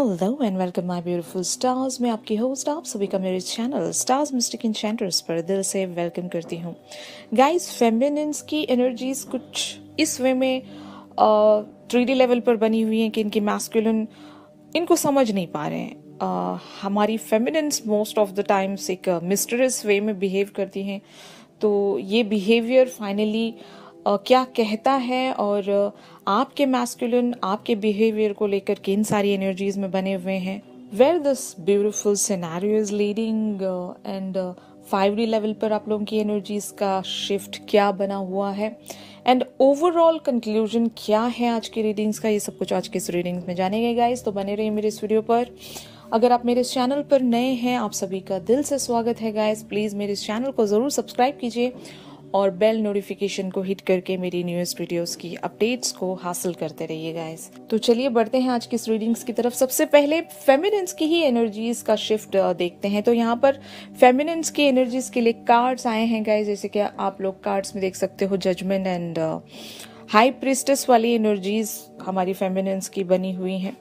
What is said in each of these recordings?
Hello and welcome my beautiful stars. मैं आपकी host आप सभी का मेरे चैनल स्टार्स मिस्टिक एन्चेंटर्स पर दिल से वेलकम करती हूँ। गाइस, फेमिनिन्स की एनर्जीज कुछ इस वे में 3D लेवल पर बनी हुई हैं कि इनकी मैस्कुलिन इनको समझ नहीं पा रहे हैं। हमारी feminines most of the times एक मिस्टीरियस वे में बिहेव करती हैं, तो ये बिहेवियर फाइनली क्या कहता है और आपके मैस्कुलिन आपके बिहेवियर को लेकर किन सारी एनर्जीज में बने हुए हैं, where this beautiful scenario is leading and 5D level पर आप लोगों की एनर्जीज का शिफ्ट क्या बना हुआ है एंड ओवरऑल कंक्लूजन क्या है आज की रीडिंग्स का, ये सब कुछ आज के इस रीडिंग्स में जानेंगे गाइस। तो बने रहिए मेरे इस वीडियो पर। अगर आप मेरे इस चैनल पर नए हैं, आप सभी का दिल से स्वागत है गाइस। प्लीज मेरे इस चैनल को जरूर सब्सक्राइब कीजिए और बेल नोटिफिकेशन को हिट करके मेरी न्यूएस्ट वीडियोस की अपडेट्स को हासिल करते रहिए गाइस। तो चलिए बढ़ते हैं आज की इस रीडिंग्स की तरफ। सबसे पहले फेमिनिन्स की ही एनर्जीज का शिफ्ट देखते हैं। तो यहाँ पर फेमिनिन्स की एनर्जीज के लिए कार्ड्स आए हैं गाइस, जैसे कि आप लोग कार्ड्स में देख सकते हो जजमेंट एंड हाई प्रीस्टेस वाली एनर्जीज हमारी फेमिनिन्स की बनी हुई हैं।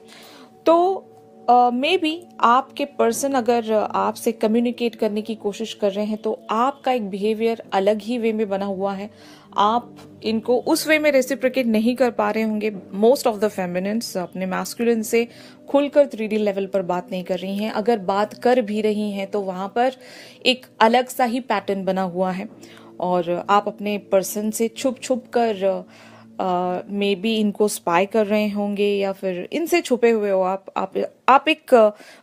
तो मे बी आपके पर्सन अगर आपसे कम्युनिकेट करने की कोशिश कर रहे हैं तो आपका एक बिहेवियर अलग ही वे में बना हुआ है, आप इनको उस वे में रेसिप्रोकेट नहीं कर पा रहे होंगे। मोस्ट ऑफ द फेमिनिन्स अपने मैस्कुलिन से खुलकर 3D लेवल पर बात नहीं कर रही हैं, अगर बात कर भी रही हैं तो वहाँ पर एक अलग सा ही पैटर्न बना हुआ है और आप अपने पर्सन से छुप छुप कर मे बी इनको स्पाई कर रहे होंगे या फिर इनसे छुपे हुए हो आप एक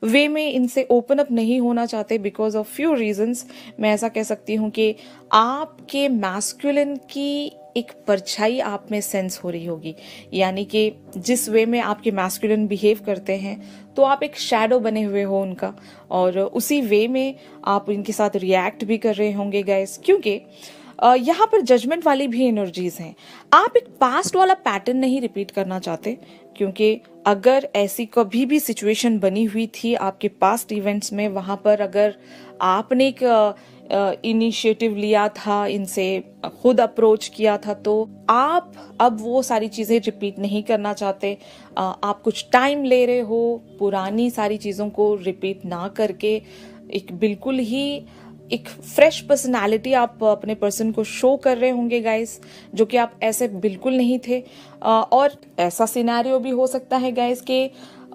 वे में इनसे ओपन अप नहीं होना चाहते बिकॉज ऑफ फ्यू रीजंस। मैं ऐसा कह सकती हूँ कि आपके मैस्कुलिन की एक परछाई आप में सेंस हो रही होगी, यानी कि जिस वे में आपके मैस्कुलिन बिहेव करते हैं तो आप एक शैडो बने हुए हो उनका और उसी वे में आप इनके साथ रिएक्ट भी कर रहे होंगे गाइस, क्योंकि यहाँ पर जजमेंट वाली भी एनर्जीज हैं। आप एक पास्ट वाला पैटर्न नहीं रिपीट करना चाहते, क्योंकि अगर ऐसी कभी भी सिचुएशन बनी हुई थी आपके पास्ट इवेंट्स में, वहां पर अगर आपने एक इनिशिएटिव लिया था, इनसे खुद अप्रोच किया था, तो आप अब वो सारी चीजें रिपीट नहीं करना चाहते। आप कुछ टाइम ले रहे हो पुरानी सारी चीजों को रिपीट ना करके, एक बिल्कुल ही एक फ्रेश पर्सनालिटी आप अपने पर्सन को शो कर रहे होंगे गाइस, जो कि आप ऐसे बिल्कुल नहीं थे। और ऐसा सिनेरियो भी हो सकता है गाइस कि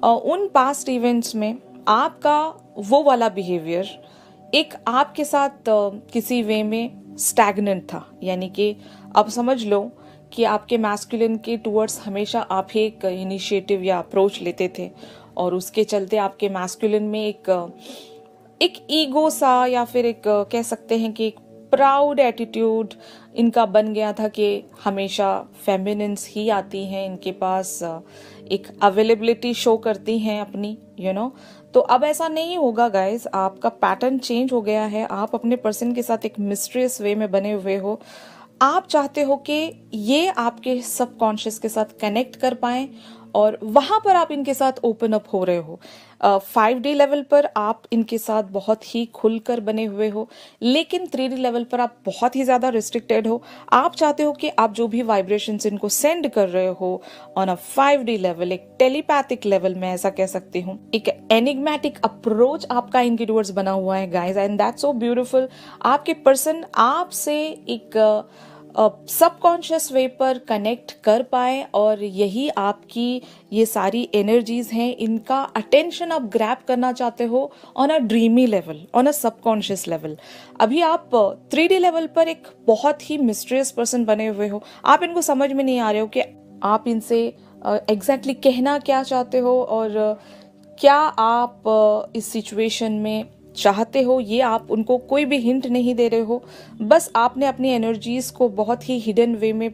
उन पास्ट इवेंट्स में आपका वो वाला बिहेवियर एक आपके साथ किसी वे में स्टैग्नेंट था, यानी कि अब समझ लो कि आपके मैस्कुलिन के टुवर्ड्स हमेशा आप ही एक इनिशिएटिव या अप्रोच लेते थे और उसके चलते आपके मैस्कुलिन में एक ईगो सा या फिर एक कह सकते हैं कि एक प्राउड एटीट्यूड इनका बन गया था कि हमेशा फेमिनिन्स ही आती हैं इनके पास, एक अवेलेबिलिटी शो करती हैं अपनी, तो अब ऐसा नहीं होगा गाइस, आपका पैटर्न चेंज हो गया है। आप अपने पर्सन के साथ एक मिस्ट्रियस वे में बने हुए हो। आप चाहते हो कि ये आपके सबकॉन्शियस के साथ कनेक्ट कर पाएं और वहां पर आप इनके साथ ओपन अप हो रहे हो। 5D लेवल पर आप इनके साथ बहुत ही खुलकर बने हुए हो, लेकिन 3D लेवल पर आप बहुत ही ज्यादा रिस्ट्रिक्टेड हो। आप चाहते हो कि आप जो भी वाइब्रेशंस इनको सेंड कर रहे हो ऑन अ 5D लेवल, एक टेलीपैथिक लेवल में ऐसा कह सकती हूँ, एक एनिग्मेटिक अप्रोच आपका इनके टुवर्ड्स बना हुआ है guys, and that's so beautiful. आपके पर्सन आपसे एक सबकॉन्शियस वे पर कनेक्ट कर पाए और यही आपकी ये सारी एनर्जीज हैं, इनका अटेंशन आप ग्रैब करना चाहते हो on a dreamy level, on a subconscious level. अभी आप 3D लेवल पर एक बहुत ही मिस्टीरियस पर्सन बने हुए हो, आप इनको समझ में नहीं आ रहे हो कि आप इनसे एग्जैक्टली कहना क्या चाहते हो और क्या आप इस सिचुएशन में चाहते हो, ये आप उनको कोई भी हिंट नहीं दे रहे हो। बस आपने अपनी एनर्जीज को बहुत ही हिडन वे में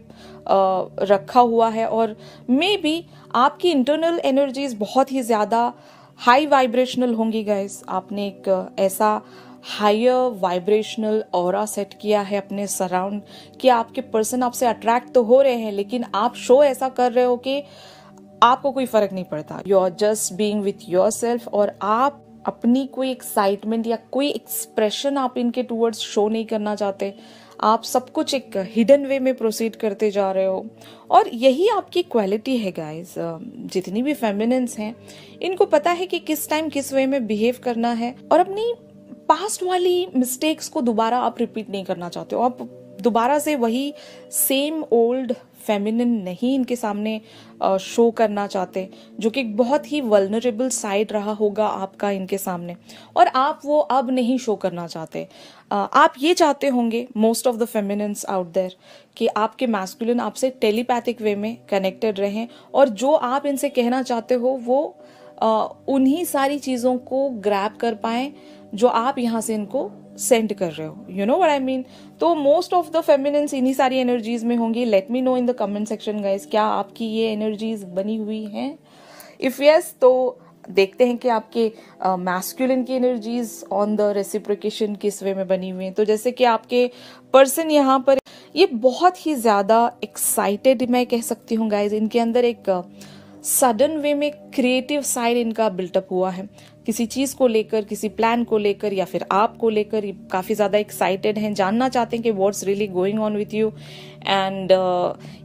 रखा हुआ है और मे बी आपकी इंटरनल एनर्जीज बहुत ही ज्यादा हाई वाइब्रेशनल होंगी गाइस। आपने एक ऐसा हायर वाइब्रेशनल ऑरा सेट किया है अपने सराउंड कि आपके पर्सन आपसे अट्रैक्ट तो हो रहे हैं, लेकिन आप शो ऐसा कर रहे हो कि आपको कोई फर्क नहीं पड़ता। You are just being with yourself और आप अपनी कोई एक्साइटमेंट या कोई एक्सप्रेशन आप इनके टुवर्ड्स शो नहीं करना चाहते। आप सब कुछ एक हिडन वे में प्रोसीड करते जा रहे हो, और यही आपकी क्वालिटी है गाइस। जितनी भी फेमिनिन्स हैं, इनको पता है कि किस टाइम किस वे में बिहेव करना है, और अपनी पास्ट वाली मिस्टेक्स को दोबारा आप रिपीट नहीं करना चाहते हो। आप दोबारा से वही सेम ओल्ड फेमिनिन नहीं इनके सामने शो करना चाहते, जो कि एक बहुत ही वल्नरेबल साइड रहा होगा आपका इनके सामने, और आप वो अब नहीं शो करना चाहते। आप ये चाहते होंगे, most of the feminines out there, कि आपके मैस्कुलिन आपसे टेलीपैथिक वे में कनेक्टेड रहें, और जो आप इनसे कहना चाहते हो वो उन्हीं सारी चीज़ों को ग्रैब कर पाएं जो आप यहाँ से इनको सेंड कर रहे हो। You know what I mean. तो मोस्ट ऑफ द फेमिनिन्स इन्हीं सारी एनर्जीज में होंगी। Let me know in the comment section guys, क्या आपकी ये एनर्जीज बनी हुई हैं? इफ यस, तो देखते हैं कि आपके मैस्कुलिन की एनर्जीज ऑन द रेसिप्रोकेशन किस वे में बनी हुई हैं। तो जैसे कि आपके पर्सन यहाँ पर ये बहुत ही ज्यादा एक्साइटेड मैं कह सकती हूँ गाइज। इनके अंदर एक सडन वे में क्रिएटिव साइड इनका बिल्टअप हुआ है, किसी चीज को लेकर, किसी प्लान को लेकर, या फिर आपको लेकर काफी ज्यादा एक्साइटेड हैं, जानना चाहते हैं कि what's really going on with you, and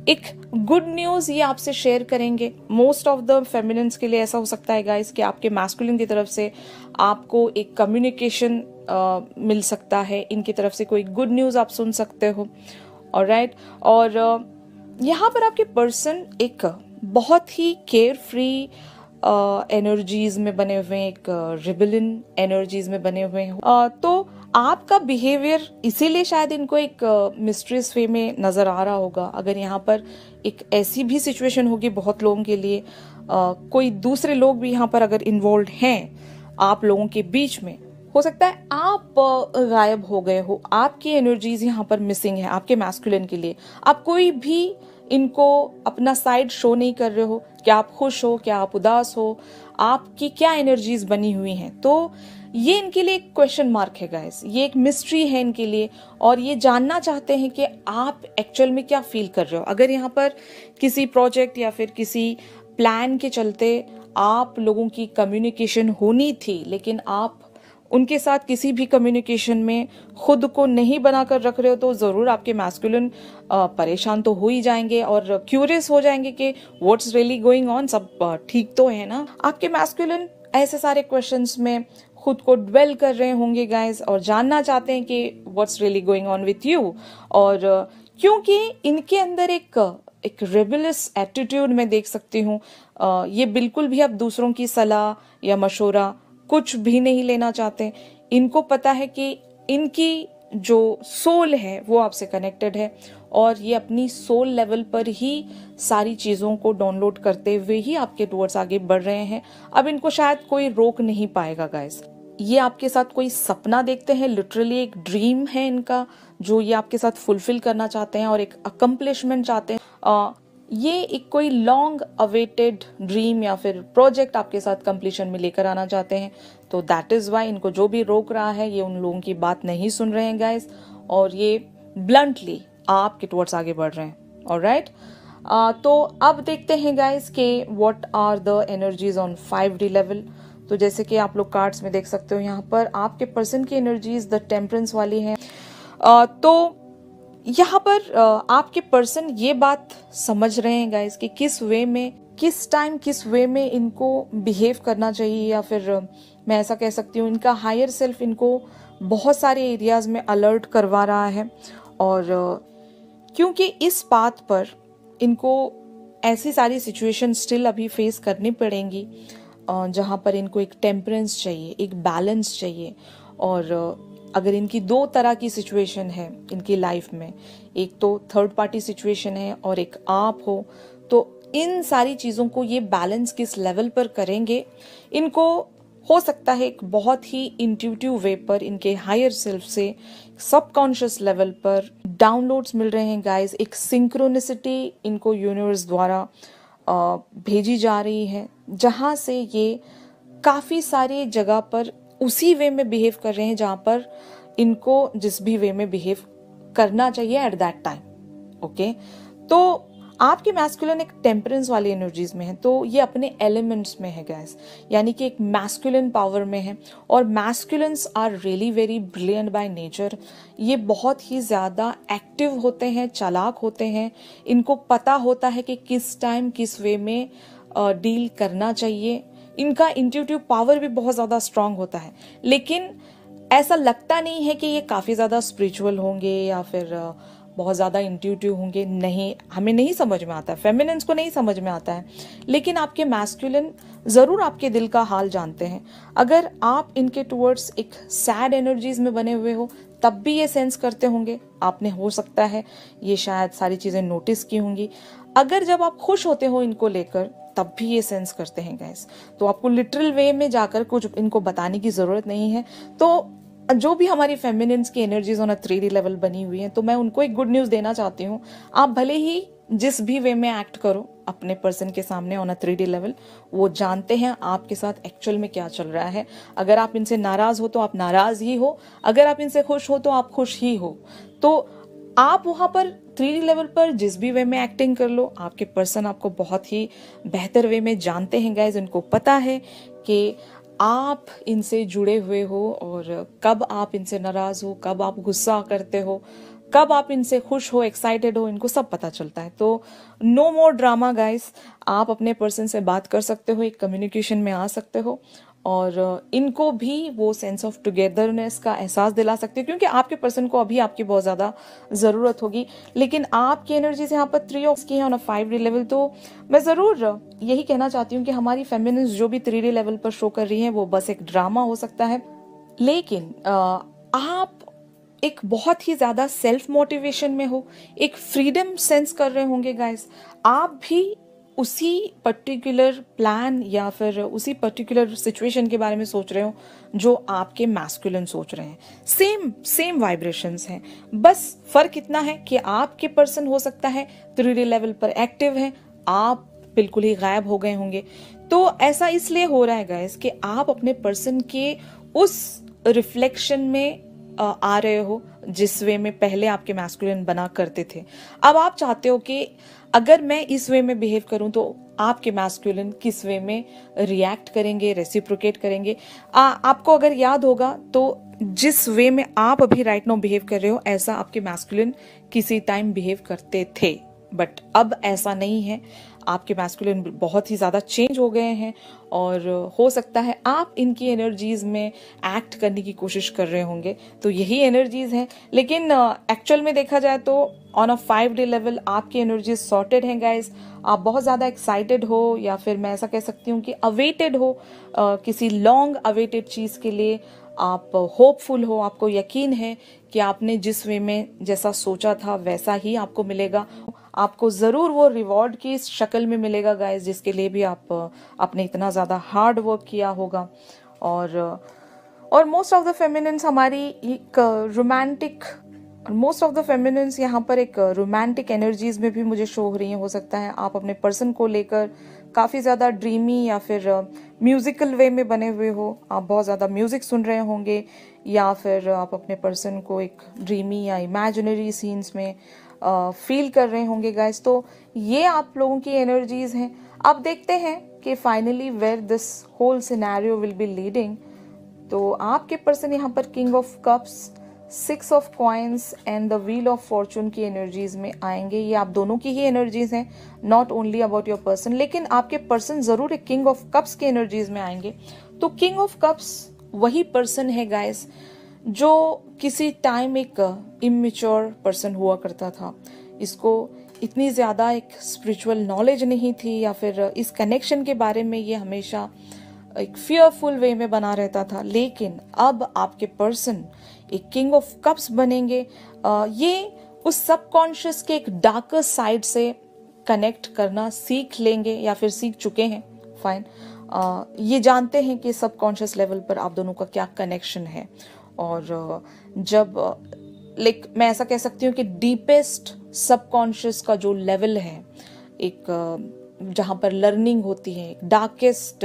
एक गुड न्यूज ये आपसे शेयर करेंगे। मोस्ट ऑफ द फेमिनिन्स के लिए ऐसा हो सकता है गाइस कि आपके मैस्कुलिन की तरफ से आपको एक कम्युनिकेशन मिल सकता है, इनकी तरफ से कोई गुड न्यूज आप सुन सकते हो। ऑलराइट, और यहाँ पर आपके पर्सन एक बहुत ही केयर फ्री एनर्जीज में बने हुए हैं, एक रिबेलियन एनर्जीज में बने हुए हैं। तो आपका बिहेवियर इसीलिए शायद इनको एक मिस्ट्रीज वे में नजर आ रहा होगा। अगर यहाँ पर एक ऐसी भी सिचुएशन होगी बहुत लोगों के लिए, कोई दूसरे लोग भी यहाँ पर अगर इन्वॉल्व हैं आप लोगों के बीच में, हो सकता है आप गायब हो गए हो, आपकी एनर्जीज यहाँ पर मिसिंग है आपके मैस्कुलिन के लिए। आप कोई भी इनको अपना साइड शो नहीं कर रहे हो, क्या आप खुश हो, क्या आप उदास हो, आपकी क्या एनर्जीज बनी हुई हैं। तो ये इनके लिए एक क्वेश्चन मार्क है गाइस, ये एक मिस्ट्री है इनके लिए, और ये जानना चाहते हैं कि आप एक्चुअल में क्या फील कर रहे हो। अगर यहाँ पर किसी प्रोजेक्ट या फिर किसी प्लान के चलते आप लोगों की कम्युनिकेशन होनी थी, लेकिन आप उनके साथ किसी भी कम्युनिकेशन में खुद को नहीं बनाकर रख रहे हो, तो जरूर आपके मैस्कुलिन परेशान तो हो ही जाएंगे और क्यूरियस हो जाएंगे कि व्हाट्स रियली गोइंग ऑन, सब ठीक तो है ना। आपके मैस्कुलिन ऐसे सारे क्वेश्चंस में खुद को ड्वेल कर रहे होंगे गाइस, और जानना चाहते हैं कि what's really going on with you. और क्योंकि इनके अंदर एक रेबेलियस एटीट्यूड में देख सकती हूँ, ये बिल्कुल भी अब दूसरों की सलाह या मशवरा कुछ भी नहीं लेना चाहते। इनको पता है कि इनकी जो सोल है वो आपसे कनेक्टेड है, और ये अपनी सोल लेवल पर ही सारी चीज़ों को डाउनलोड करते हुए ही आपके टुवर्ड्स आगे बढ़ रहे हैं। अब इनको शायद कोई रोक नहीं पाएगा गाइस। ये आपके साथ कोई सपना देखते हैं, लिटरली एक ड्रीम है इनका जो ये आपके साथ फुलफिल करना चाहते हैं, और एक अकम्पलिशमेंट चाहते हैं। ये एक कोई लॉन्ग अवेटेड ड्रीम या फिर प्रोजेक्ट आपके साथ कंप्लीशन में लेकर आना चाहते हैं। तो दैट इज वाई इनको जो भी रोक रहा है, ये उन लोगों की बात नहीं सुन रहे हैं गाइस, और ये ब्लंटली आपके टुवर्ड्स आगे बढ़ रहे हैं। ऑलराइट, तो अब देखते हैं गाइस कि what are the energies on 5D level. तो जैसे कि आप लोग कार्ड्स में देख सकते हो, यहाँ पर आपके पर्सन की एनर्जीज द टेम्परेंस वाली है। तो यहाँ पर आपके पर्सन ये बात समझ रहे हैं गाइस कि किस वे में, किस टाइम, किस वे में इनको बिहेव करना चाहिए, या फिर मैं ऐसा कह सकती हूँ इनका हायर सेल्फ इनको बहुत सारे एरियाज में अलर्ट करवा रहा है। और क्योंकि इस बात पर इनको ऐसी सारी सिचुएशन स्टिल अभी फेस करनी पड़ेंगी जहाँ पर इनको एक टेम्परेंस चाहिए, एक बैलेंस चाहिए। और अगर इनकी दो तरह की सिचुएशन है इनकी लाइफ में, एक तो थर्ड पार्टी सिचुएशन है और एक आप हो, तो इन सारी चीज़ों को ये बैलेंस किस लेवल पर करेंगे, इनको हो सकता है एक बहुत ही इंट्यूटिव वे पर इनके हायर सेल्फ से सबकॉन्शियस लेवल पर डाउनलोड्स मिल रहे हैं गाइस। एक सिंक्रोनिसिटी इनको यूनिवर्स द्वारा भेजी जा रही है, जहाँ से ये काफ़ी सारी जगह पर उसी वे में बिहेव कर रहे हैं जहाँ पर इनको जिस भी वे में बिहेव करना चाहिए एट दैट टाइम। ओके, तो आपके मैस्कुलिन एक टेम्परेंस वाली एनर्जीज में है, तो ये अपने एलिमेंट्स में है गैस, यानी कि एक मैस्कुलिन पावर में है। और masculines are really very brilliant by nature. ये बहुत ही ज़्यादा एक्टिव होते हैं, चालाक होते हैं, इनको पता होता है कि किस टाइम किस वे में डील करना चाहिए। इनका इंट्यूटिव पावर भी बहुत ज़्यादा स्ट्रांग होता है, लेकिन ऐसा लगता नहीं है कि ये काफ़ी ज़्यादा स्पिरिचुअल होंगे या फिर बहुत ज़्यादा इंट्यूटिव होंगे। नहीं, हमें नहीं समझ में आता है, फेमिनिन्स को नहीं समझ में आता है, लेकिन आपके मैस्कुलिन ज़रूर आपके दिल का हाल जानते हैं। अगर आप इनके टुवर्ड्स एक सैड एनर्जीज में बने हुए हो तब भी ये सेंस करते होंगे। आपने हो सकता है ये शायद सारी चीज़ें नोटिस की होंगी। अगर जब आप खुश होते हो इनको लेकर तब भी ये सेंस करते हैं गैस। तो आपको लिटरल वे में जाकर कुछ इनको बताने की ज़रूरत नहीं है। तो जो भी हमारी फेमिनिन्स की energies on a 3D level बनी हुई है, तो मैं उनको एक गुड न्यूज़ देना चाहती हूँ। आप भले ही जिस भी वे में एक्ट करो अपने पर्सन के सामने ऑन अ 3D लेवल, वो जानते हैं आपके साथ एक्चुअल में क्या चल रहा है। अगर आप इनसे नाराज हो तो आप नाराज ही हो, अगर आप इनसे खुश हो तो आप खुश ही हो। तो आप वहां पर 3D लेवल पर जिस भी वे में एक्टिंग कर लो, आपके पर्सन आपको बहुत ही बेहतर वे में जानते हैं गाइज। उनको पता है कि आप इनसे जुड़े हुए हो और कब आप इनसे नाराज हो, कब आप गुस्सा करते हो, कब आप इनसे खुश हो, एक्साइटेड हो, इनको सब पता चलता है। तो नो मोर ड्रामा गाइस, आप अपने पर्सन से बात कर सकते हो, एक कम्युनिकेशन में आ सकते हो और इनको भी वो सेंस ऑफ टुगेदरनेस का एहसास दिला सकते हो, क्योंकि आपके पर्सन को अभी आपकी बहुत ज़्यादा ज़रूरत होगी। लेकिन आपकी एनर्जीज यहाँ पर 3 ऑफ की है ऑन अ 5D लेवल। तो मैं ज़रूर यही कहना चाहती हूँ कि हमारी फेमिनिन्स जो भी 3D लेवल पर शो कर रही हैं वो बस एक ड्रामा हो सकता है। लेकिन आप एक बहुत ही ज़्यादा सेल्फ मोटिवेशन में हो, एक फ्रीडम सेंस कर रहे होंगे गाइस। आप भी उसी पर्टिकुलर प्लान या फिर उसी पर्टिकुलर सिचुएशन के बारे में सोच रहे हो जो आपके मैस्कुलिन सोच रहे हैं। सेम वाइब्रेशंस हैं, बस फर्क इतना है कि आपके पर्सन हो सकता है 3D लेवल पर एक्टिव है, आप बिल्कुल ही गायब हो गए होंगे। तो ऐसा इसलिए हो रहा है गाइस कि आप अपने पर्सन के उस रिफ्लेक्शन में आ रहे हो जिस वे में पहले आपके मैस्कुलिन बना करते थे। अब आप चाहते हो कि अगर मैं इस वे में बिहेव करूं तो आपके मैस्कुलिन किस वे में रिएक्ट करेंगे, रेसिप्रोकेट करेंगे। आपको अगर याद होगा तो जिस वे में आप अभी राइट नाउ बिहेव कर रहे हो, ऐसा आपके मैस्कुलिन किसी टाइम बिहेव करते थे, बट अब ऐसा नहीं है। आपके मैस्कुलिन बहुत ही ज़्यादा चेंज हो गए हैं और हो सकता है आप इनकी एनर्जीज में एक्ट करने की कोशिश कर रहे होंगे। तो यही एनर्जीज हैं, लेकिन एक्चुअल में देखा जाए तो ऑन अ 5D लेवल आपकी एनर्जीज सॉर्टेड हैं गाइस। आप बहुत ज़्यादा एक्साइटेड हो या फिर मैं ऐसा कह सकती हूँ कि अवेटेड हो, किसी लॉन्ग अवेटेड चीज़ के लिए आप होपफुल हो। आपको यकीन है कि आपने जिस वे में जैसा सोचा था वैसा ही आपको मिलेगा। आपको ज़रूर वो रिवॉर्ड की शक्ल में मिलेगा गाइस, जिसके लिए भी आपने इतना ज़्यादा हार्ड वर्क किया होगा। और मोस्ट ऑफ द फेमिनिन्स हमारी एक romantic most of the feminines यहाँ पर एक रोमांटिक एनर्जीज में भी मुझे शो हो रही हैं। हो सकता है आप अपने पर्सन को लेकर काफ़ी ज़्यादा ड्रीमी या फिर म्यूजिकल वे में बने हुए हो। आप बहुत ज़्यादा म्यूजिक सुन रहे होंगे या फिर आप अपने पर्सन को एक ड्रीमी या इमेजिनरी सीन्स में फील कर रहे होंगे गाइस। तो ये आप लोगों की एनर्जीज हैं। अब देखते हैं कि finally where this whole scenario will be leading. तो आपके पर्सन यहाँ पर king of cups, 6 of coins and the wheel of fortune की एनर्जीज में आएंगे। ये आप दोनों की ही एनर्जीज हैं, not only about your person. लेकिन आपके पर्सन जरूर एक किंग ऑफ कप्स की एनर्जीज में आएंगे। तो किंग ऑफ कप्स वही पर्सन है गाइस जो किसी टाइम एक इमेच्योर पर्सन हुआ करता था। इसको इतनी ज़्यादा एक स्पिरिचुअल नॉलेज नहीं थी या फिर इस कनेक्शन के बारे में ये हमेशा एक फियरफुल वे में बना रहता था। लेकिन अब आपके पर्सन एक किंग ऑफ कप्स बनेंगे। ये उस सबकॉन्शियस के एक डार्कर साइड से कनेक्ट करना सीख लेंगे या फिर सीख चुके हैं। फाइन, ये जानते हैं कि सबकॉन्शियस लेवल पर आप दोनों का क्या कनेक्शन है। और जब मैं ऐसा कह सकती हूँ कि डीपेस्ट सबकॉन्शियस का जो लेवल है, एक जहाँ पर लर्निंग होती है, एक डार्केस्ट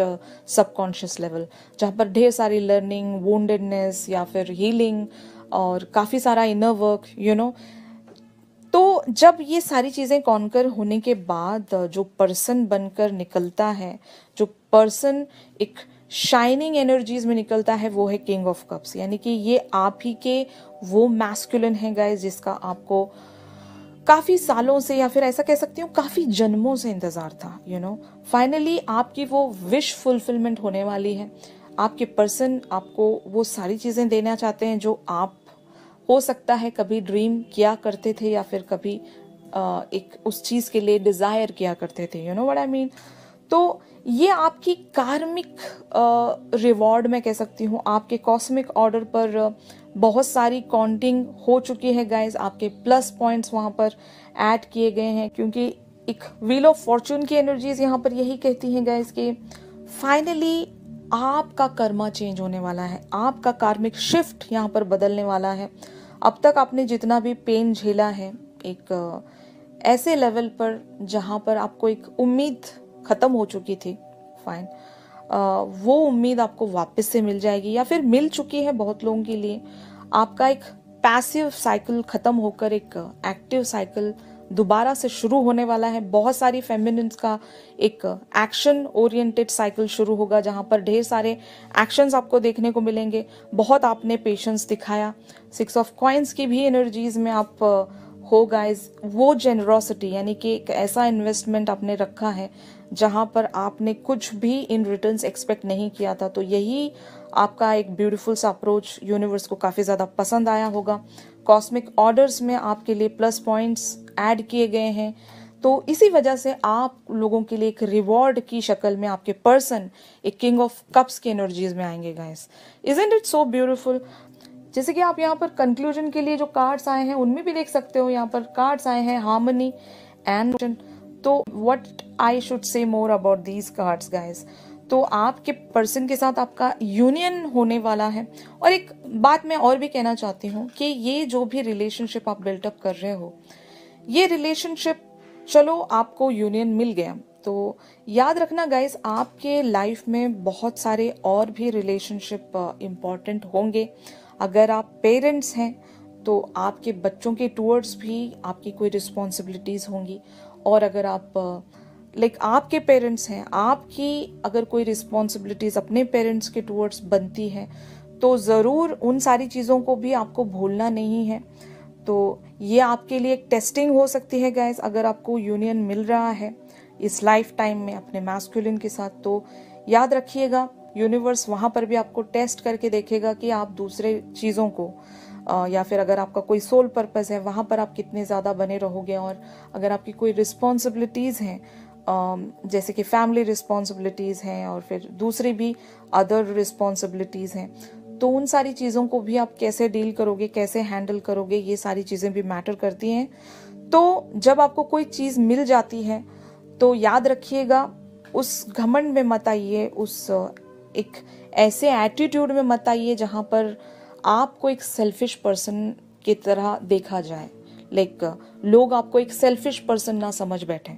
सबकॉन्शियस लेवल जहाँ पर ढेर सारी लर्निंग, वुंडेडनेस या फिर हीलिंग और काफ़ी सारा इनर वर्क तो जब ये सारी चीज़ें कॉन्कर होने के बाद जो पर्सन बनकर निकलता है, जो पर्सन एक शाइनिंग एनर्जीज में निकलता है, वो है किंग ऑफ कप्स। यानी कि ये आप ही के वो मैस्कुलिन है गाइस, जिसका आपको काफी सालों से, या फिर ऐसा कह सकती हूँ काफी जन्मों से इंतजार था। फाइनली आपकी वो विश फुलफिलमेंट होने वाली है। आपके पर्सन आपको वो सारी चीजें देना चाहते हैं जो आप, हो सकता है कभी ड्रीम किया करते थे, या फिर कभी एक उस चीज के लिए डिजायर किया करते थे। You know what I mean. तो ये आपकी कार्मिक रिवॉर्ड मैं कह सकती हूँ। आपके कॉस्मिक ऑर्डर पर बहुत सारी काउंटिंग हो चुकी है गाइज। आपके प्लस पॉइंट्स वहां पर ऐड किए गए हैं, क्योंकि एक व्हील ऑफ फॉर्चून की एनर्जीज यहाँ पर यही कहती हैं गाइज कि फाइनली आपका कर्मा चेंज होने वाला है, आपका कार्मिक शिफ्ट यहाँ पर बदलने वाला है। अब तक आपने जितना भी पेन झेला है, एक ऐसे लेवल पर जहाँ पर आपको एक उम्मीद खत्म हो चुकी थी, फाइन, वो उम्मीद आपको वापस से मिल जाएगी, या फिर मिल चुकी है बहुत लोगों के लिए। आपका एक पैसिव साइकिल खत्म होकर एक एक्टिव साइकिल दोबारा से शुरू होने वाला है। बहुत सारी फेमिनिन्स का एक एक्शन ओरिएंटेड साइकिल शुरू होगा, जहां पर ढेर सारे एक्शंस आपको देखने को मिलेंगे। बहुत आपने पेशेंस दिखाया। 6 ऑफ कॉइंस की भी एनर्जीज में आप हो गाइज। वो जेनरोसिटी, यानी कि एक ऐसा इन्वेस्टमेंट आपने रखा है जहां पर आपने कुछ भी इन रिटर्न्स एक्सपेक्ट नहीं किया था। तो यही आपका एक ब्यूटीफुल सा अप्रोच यूनिवर्स को काफी ज्यादा पसंद आया होगा। कॉस्मिक ऑर्डर्स में आपके लिए प्लस पॉइंट्स ऐड किए गए हैं। तो इसी वजह से आप लोगों के लिए एक रिवॉर्ड की शक्ल में आपके पर्सन एक किंग ऑफ कप्स की एनर्जीज में आएंगे guys. Isn't it so beautiful. जैसे कि आप यहाँ पर कंक्लूजन के लिए जो कार्ड्स आए हैं उनमें भी देख सकते हो, यहाँ पर कार्ड्स आए हैं हार्मनी एंड। तो what I should say more about these cards guys. तो आपके पर्सन के साथ आपका यूनियन होने वाला है। और एक बात मैं और भी कहना चाहती हूँ कि ये जो भी रिलेशनशिप आप बिल्टअप कर रहे हो, ये रिलेशनशिप, चलो आपको यूनियन मिल गया, तो याद रखना गाइस, आपके लाइफ में बहुत सारे और भी रिलेशनशिप इम्पॉर्टेंट होंगे। अगर आप पेरेंट्स हैं तो आपके बच्चों के टूवर्ड्स भी आपकी कोई रिस्पॉन्सिबिलिटीज होंगी। और अगर आप आपके पेरेंट्स हैं, आपकी अगर कोई रिस्पॉन्सिबिलिटीज अपने पेरेंट्स के टूवर्ड्स बनती है, तो ज़रूर उन सारी चीज़ों को भी आपको भूलना नहीं है। तो ये आपके लिए एक टेस्टिंग हो सकती है गाइस। अगर आपको यूनियन मिल रहा है इस लाइफ टाइम में अपने मैस्कुलिन के साथ, तो याद रखिएगा यूनिवर्स वहां पर भी आपको टेस्ट करके देखेगा कि आप दूसरे चीज़ों को या फिर अगर आपका कोई सोल पर्पस है वहां पर आप कितने ज़्यादा बने रहोगे। और अगर आपकी कोई रिस्पॉन्सिबिलिटीज़ हैं, जैसे कि फैमिली रिस्पॉन्सिबिलिटीज़ हैं और फिर दूसरी भी अदर रिस्पॉन्सिबिलिटीज़ हैं, तो उन सारी चीज़ों को भी आप कैसे डील करोगे, कैसे हैंडल करोगे, ये सारी चीज़ें भी मैटर करती हैं। तो जब आपको कोई चीज़ मिल जाती है तो याद रखिएगा, उस घमंड में मत आइए, उस एक ऐसे एटीट्यूड में मत आइए जहाँ पर आपको एक सेल्फिश पर्सन की तरह देखा जाए। लोग आपको एक सेल्फिश पर्सन ना समझ बैठे,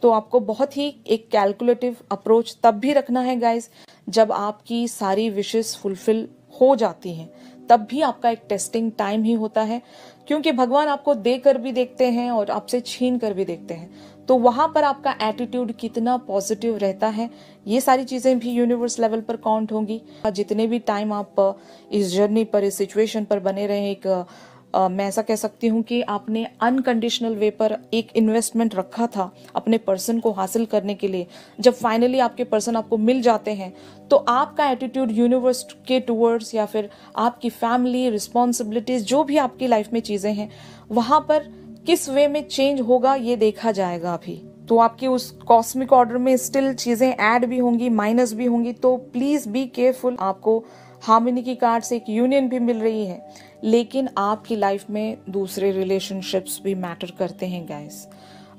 तो आपको बहुत ही एक कैलकुलेटिव अप्रोच तब भी रखना है गाइस जब आपकी सारी विशेस फुलफिल हो जाती हैं। तब भी आपका एक टेस्टिंग टाइम ही होता है, क्योंकि भगवान आपको देकर भी देखते हैं और आपसे छीन कर भी देखते हैं। तो वहां पर आपका एटीट्यूड कितना पॉजिटिव रहता है, ये सारी चीजें भी यूनिवर्स लेवल पर काउंट होंगी। जितने भी टाइम आप इस जर्नी पर, इस सिचुएशन पर बने रहे, एक मैं ऐसा कह सकती हूँ कि आपने अनकंडीशनल वे पर एक इन्वेस्टमेंट रखा था अपने पर्सन को हासिल करने के लिए। जब फाइनली आपके पर्सन आपको मिल जाते हैं, तो आपका एटीट्यूड यूनिवर्स के टूवर्ड्स या फिर आपकी फैमिली रिस्पॉन्सिबिलिटीज, जो भी आपकी लाइफ में चीजें हैं, वहां पर किस वे में चेंज होगा ये देखा जाएगा अभी। तो आपकी उस कॉस्मिक ऑर्डर में स्टिल चीजें ऐड भी होंगी, माइनस भी होंगी, तो प्लीज बी केयरफुल। आपको हार्मनी की कार्ड से एक यूनियन भी मिल रही है, लेकिन आपकी लाइफ में दूसरे रिलेशनशिप्स भी मैटर करते हैं गाइस।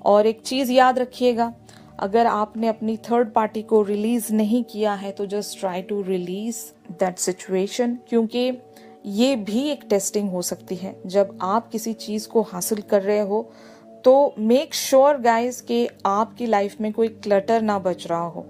और एक चीज याद रखिएगा, अगर आपने अपनी थर्ड पार्टी को रिलीज नहीं किया है तो just try to release that situation, क्योंकि ये भी एक टेस्टिंग हो सकती है। जब आप किसी चीज को हासिल कर रहे हो तो मेक श्योर गाइस कि आपकी लाइफ में कोई क्लटर ना बच रहा हो।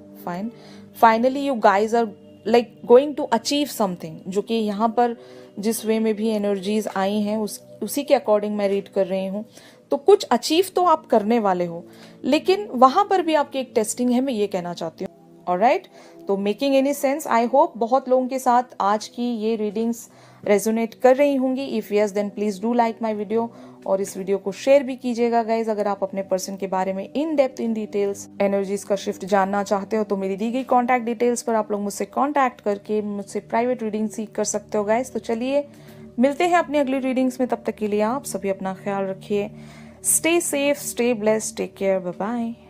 Finally you guys are going to achieve something, जो कि यहाँ पर जिस वे में भी एनर्जीज आई हैं उसी के अकॉर्डिंग मैं रीड कर रही हूँ। तो कुछ अचीव तो आप करने वाले हो, लेकिन वहां पर भी आपकी एक टेस्टिंग है, मैं ये कहना चाहती हूँ। ऑलराइट, तो making any sense? I hope बहुत लोगों के साथ आज की ये रीडिंग्स रेजोनेट कर रही होंगी। If yes then please do like my video, और इस वीडियो को शेयर भी कीजिएगा गाइज। अगर आप अपने पर्सन के बारे में in depth in details energies का शिफ्ट जानना चाहते हो तो मेरी दी गई कॉन्टैक्ट डिटेल्स पर आप लोग मुझसे कॉन्टैक्ट करके मुझसे प्राइवेट रीडिंग सीख कर सकते हो गाइज। तो चलिए मिलते हैं अपनी अगली रीडिंग्स में, तब तक के लिए आप सभी अपना ख्याल रखिए। Stay safe, stay blessed, take care, bye bye.